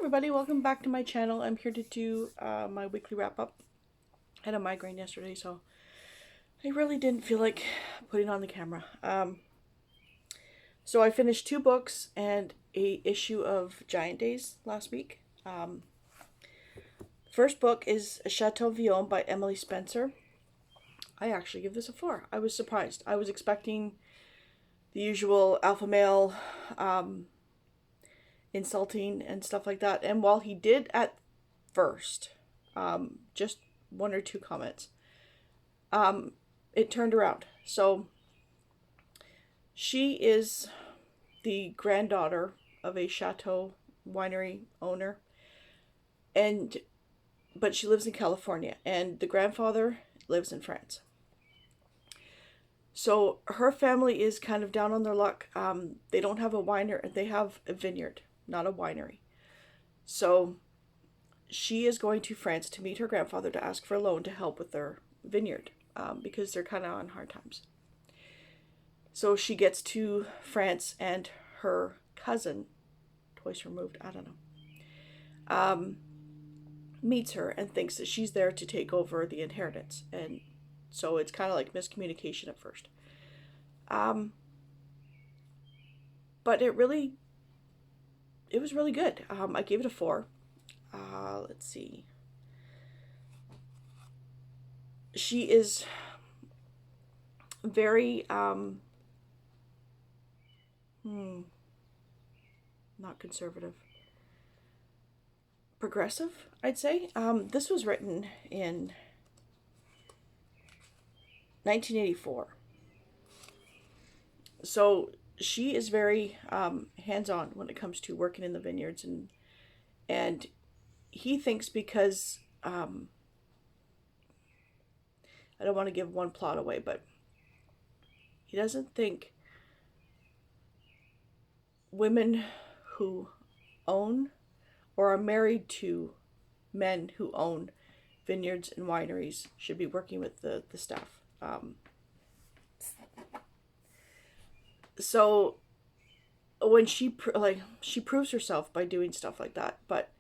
everybody, welcome back to my channel. I'm here to do my weekly wrap-up. I had a migraine yesterday, so I really didn't feel like putting on the camera. So I finished 2 books and a issue of Giant Days last week. First book is Chateau Villon by Emily Spencer. I actually give this a 4. I was surprised. I was expecting the usual alpha male insulting and stuff like that. And while he did at first, just 1 or 2 comments, it turned around. So she is the granddaughter of a chateau winery owner, but she lives in California, and the grandfather lives in France. So her family is kind of down on their luck. They don't have a winery, they have a vineyard, not a winery. So she is going to France to meet her grandfather to ask for a loan to help with their vineyard, because they're kind of on hard times. So she gets to France, and her cousin, twice removed, I don't know, meets her and thinks that she's there to take over the inheritance. And so it's kind of like miscommunication at first. But it was really good. I gave it a 4. Let's see. She is very, not conservative. Progressive, I'd say. This was written in 1984. So she is very hands-on when it comes to working in the vineyards, and he thinks because I don't want to give one plot away, but he doesn't think women who own or are married to men who own vineyards and wineries should be working with the staff. So when she proves herself by doing stuff like that, but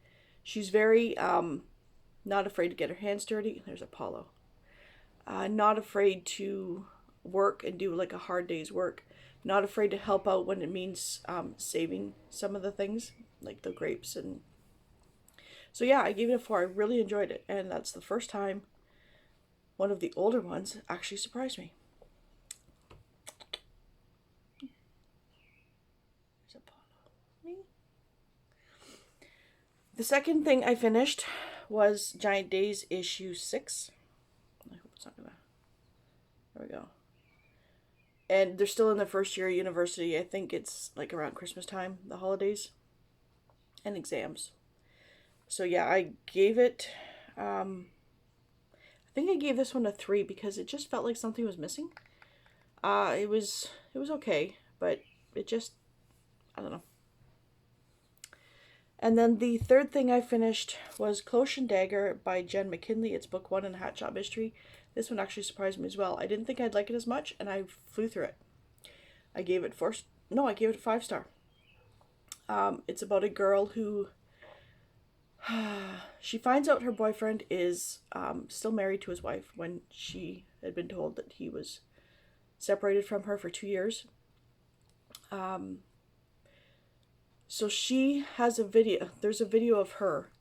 she's very not afraid to get her hands dirty. There's Apollo. Not afraid to work and do like a hard day's work. Not afraid to help out when it means saving some of the things, like the grapes. And so yeah, I gave it a 4. I really enjoyed it, and that's the first time one of the older ones actually surprised me. There's Apollo. The second thing I finished was Giant Days issue 6. I hope it's not gonna... There we go. And they're still in their first year of university. I think it's like around Christmas time, the holidays, and exams. So yeah, I gave it, I think I gave this one a 3 because it just felt like something was missing. It was okay, but it just, I don't know. And then the third thing I finished was Cloche and Dagger by Jen McKinley. It's book 1 in the Hat Shop Mystery. This one actually surprised me as well. I didn't think I'd like it as much, and I flew through it. I gave it I gave it a 5-star. It's about a girl who she finds out her boyfriend is still married to his wife when she had been told that he was separated from her for 2 years. So she has a video. There's a video of her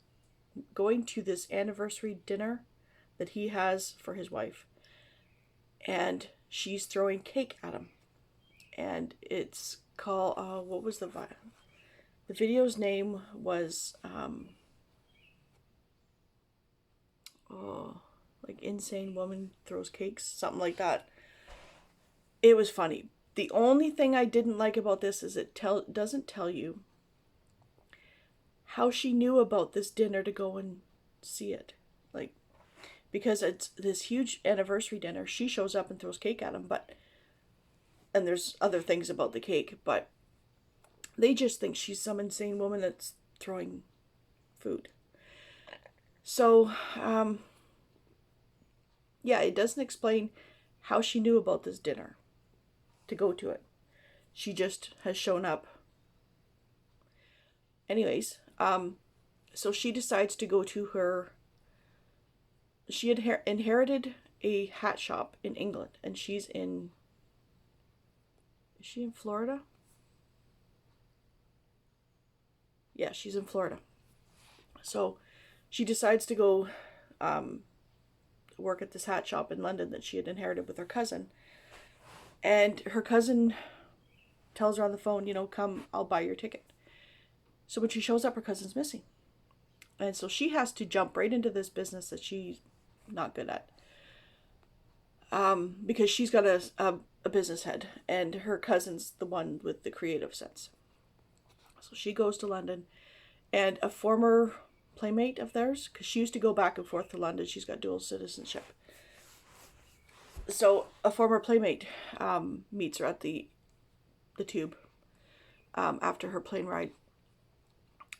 going to this anniversary dinner that he has for his wife, and she's throwing cake at him. And it's called what was the video's name was like Insane Woman Throws Cakes, something like that. It was funny. The only thing I didn't like about this is it doesn't tell you how she knew about this dinner to go and see it. Like, because it's this huge anniversary dinner, she shows up and throws cake at him, and there's other things about the cake, but they just think she's some insane woman that's throwing food. So, yeah, it doesn't explain how she knew about this dinner to go to it. She just has shown up. Anyways, So she decides to go to her. She had inherited a hat shop in England, and she's in. Is she in Florida? Yeah, she's in Florida. So she decides to go work at this hat shop in London that she had inherited with her cousin. And her cousin tells her on the phone, come, I'll buy your ticket. So when she shows up, her cousin's missing. And so she has to jump right into this business that she's not good at. Because she's got a business head, and her cousin's the one with the creative sense. So she goes to London, and a former playmate of theirs, because she used to go back and forth to London, she's got dual citizenship. So a former playmate meets her at the tube after her plane ride.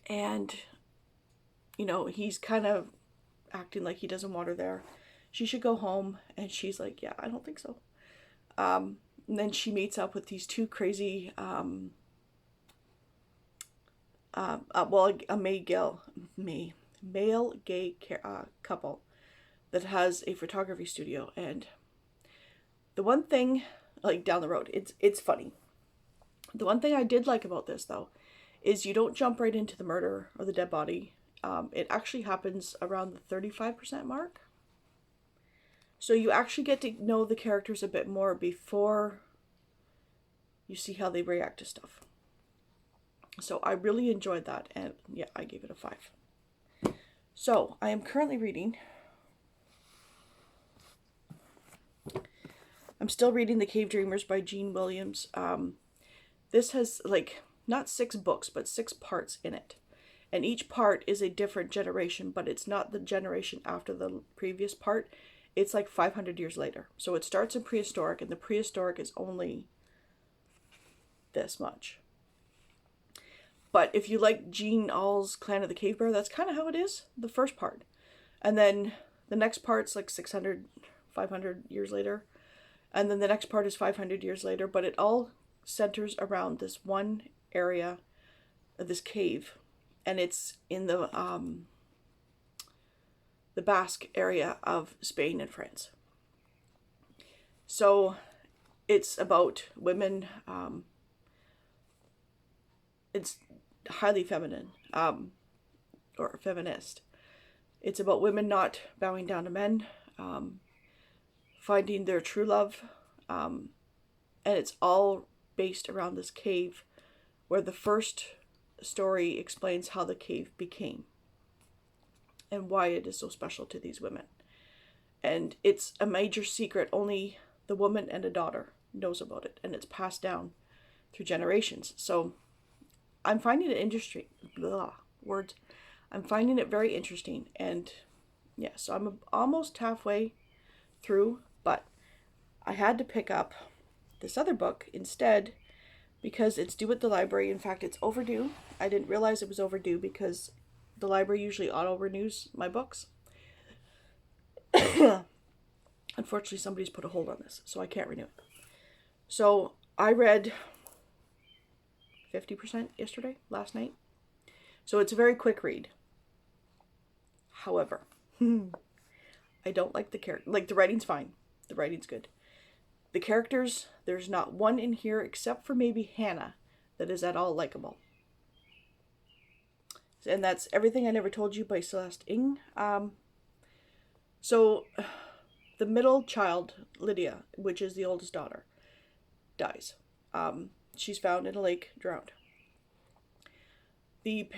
And, he's kind of acting like he doesn't want her there. She should go home. And she's like, yeah, I don't think so. And then she meets up with these two crazy, a male gay couple that has a photography studio. And the one thing, like down the road, it's funny. The one thing I did like about this, though, is you don't jump right into the murder or the dead body. It actually happens around the 35% mark. So you actually get to know the characters a bit more before you see how they react to stuff. So I really enjoyed that, and yeah, I gave it a 5. So I am currently reading. I'm still reading The Cave Dreamers by Jean Williams. This has not 6 books, but 6 parts in it. And each part is a different generation, but it's not the generation after the previous part. It's 500 years later. So it starts in prehistoric, and the prehistoric is only this much. But if you like Jean Auel's Clan of the Cave Bear, that's kind of how it is, the first part. And then the next part's 600, 500 years later. And then the next part is 500 years later. But it all centers around this one area of this cave. And it's in the Basque area of Spain and France. So it's about women. It's highly feminine, or feminist. It's about women not bowing down to men, finding their true love, and it's all based around this cave, where the first story explains how the cave became and why it is so special to these women. And it's a major secret. Only the woman and a daughter knows about it, and it's passed down through generations. So I'm finding it interesting. I'm finding it very interesting. And yeah, so I'm almost halfway through, but I had to pick up this other book instead because it's due at the library. In fact, it's overdue. I didn't realize it was overdue because the library usually auto-renews my books. Unfortunately, somebody's put a hold on this, so I can't renew it. So I read 50% last night. So it's a very quick read. However, I don't like the character. The writing's fine. The writing's good. The characters, there's not one in here except for maybe Hannah that is at all likable. And that's Everything I Never Told You by Celeste Ng. So the middle child, Lydia, which is the oldest daughter, dies. She's found in a lake, drowned. The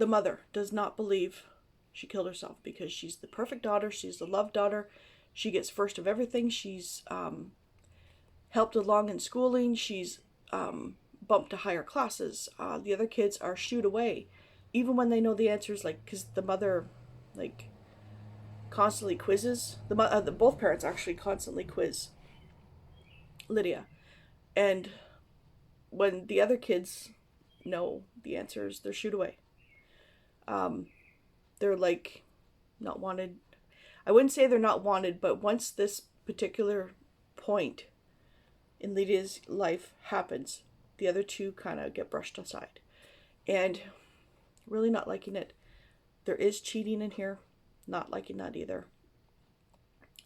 mother does not believe she killed herself because she's the perfect daughter. She's the loved daughter. She gets first of everything. She's helped along in schooling. She's bumped to higher classes. The other kids are shooed away, even when they know the answers. Because the mother, constantly quizzes. Both parents actually constantly quiz Lydia, and when the other kids know the answers, they're shooed away. They're not wanted. I wouldn't say they're not wanted, but once this particular point in Lydia's life happens, the other two kind of get brushed aside. And really not liking it. There is cheating in here. Not liking that either.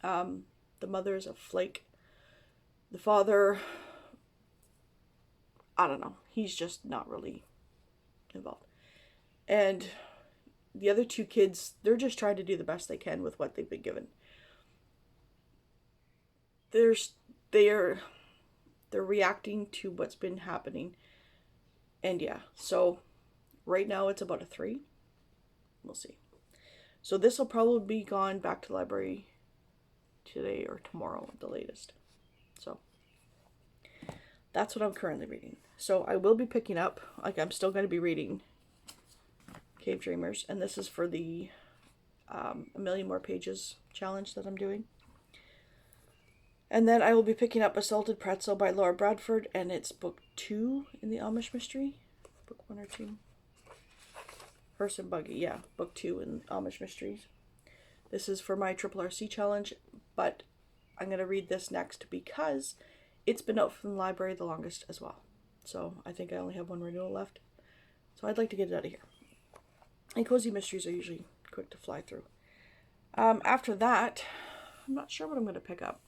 The mother is a flake. The father, I don't know. He's just not really involved. And the other two kids, they're just trying to do the best they can with what they've been given. They're reacting to what's been happening. And yeah, so right now it's about a 3. We'll see. So this will probably be gone back to the library today or tomorrow at the latest. So that's what I'm currently reading. So I will be picking up, like I'm still going to be reading Cave Dreamers, and this is for the A Million More Pages challenge that I'm doing. And then I will be picking up A Salted Pretzel by Laura Bradford, and it's book 2 in the Amish Mystery. Book 1 or 2? Horse and Buggy, yeah. Book 2 in Amish Mysteries. This is for my Triple RC challenge, but I'm going to read this next because it's been out from the library the longest as well. So I think I only have 1 renewal left. So I'd like to get it out of here. And cozy mysteries are usually quick to fly through. After that, I'm not sure what I'm going to pick up.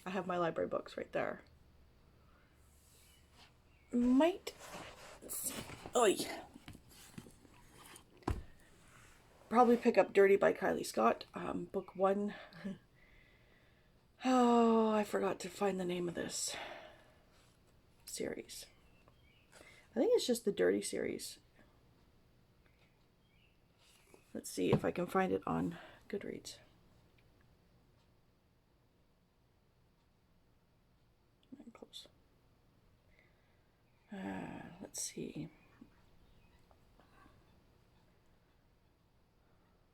I have my library books right there. Might. Oh yeah. Probably pick up Dirty by Kylie Scott. Book 1. Oh, I forgot to find the name of this series. I think it's just the Dirty series. Let's see if I can find it on Goodreads. Close. Let's see.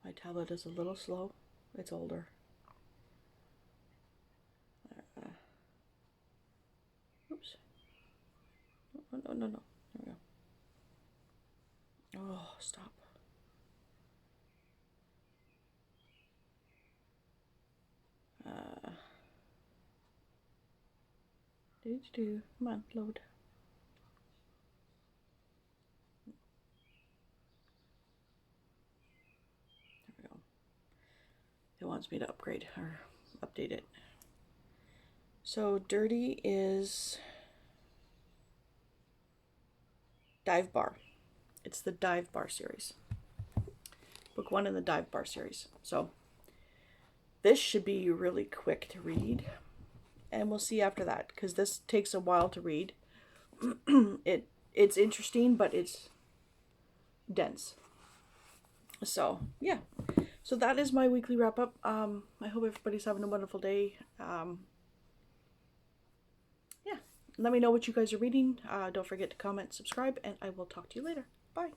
My tablet is a little slow. It's older. Oops. No. There we go. Oh, stop. Come on, load. There we go. It wants me to upgrade or update it. So Dirty is Dive Bar. It's the Dive Bar series. Book 1 in the Dive Bar series. So this should be really quick to read. And we'll see after that, because this takes a while to read. It's interesting, but it's dense. So yeah, so that is my weekly wrap up. I hope everybody's having a wonderful day. Yeah, let me know what you guys are reading. Don't forget to comment, subscribe, and I will talk to you later. Bye.